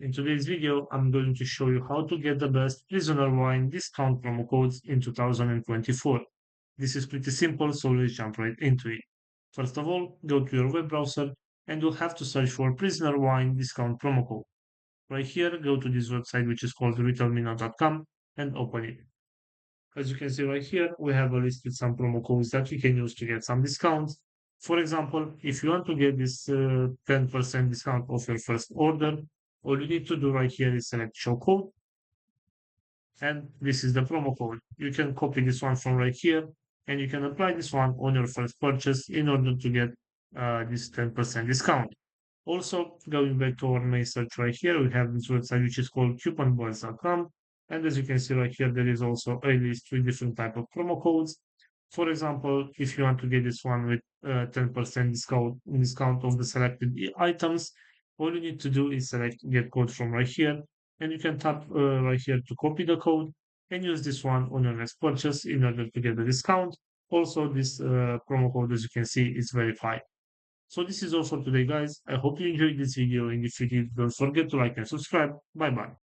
In today's video, I'm going to show you how to get the best prisoner wine discount promo codes in 2024. This is pretty simple, so let's jump right into it. First of all, go to your web browser and you'll have to search for prisoner wine discount promo code. Right here, go to this website which is called retailmina.com and open it. As you can see right here, we have a list with some promo codes that you can use to get some discounts. For example, if you want to get this 10% discount off your first order, all you need to do right here is select show code, and this is the promo code. You can copy this one from right here, and you can apply this one on your first purchase in order to get this 10% discount. Also, going back to our main search right here, we have this website which is called couponboys.com. And as you can see right here, there is also a list with different type of promo codes. For example, if you want to get this one with 10% discount of the selected items, all you need to do is select get code from right here, and you can tap right here to copy the code and use this one on your next purchase in order to get the discount. Also, this promo code, as you can see, is verified. So this is all for today, guys. I hope you enjoyed this video, and if you did, don't forget to like and subscribe. Bye bye.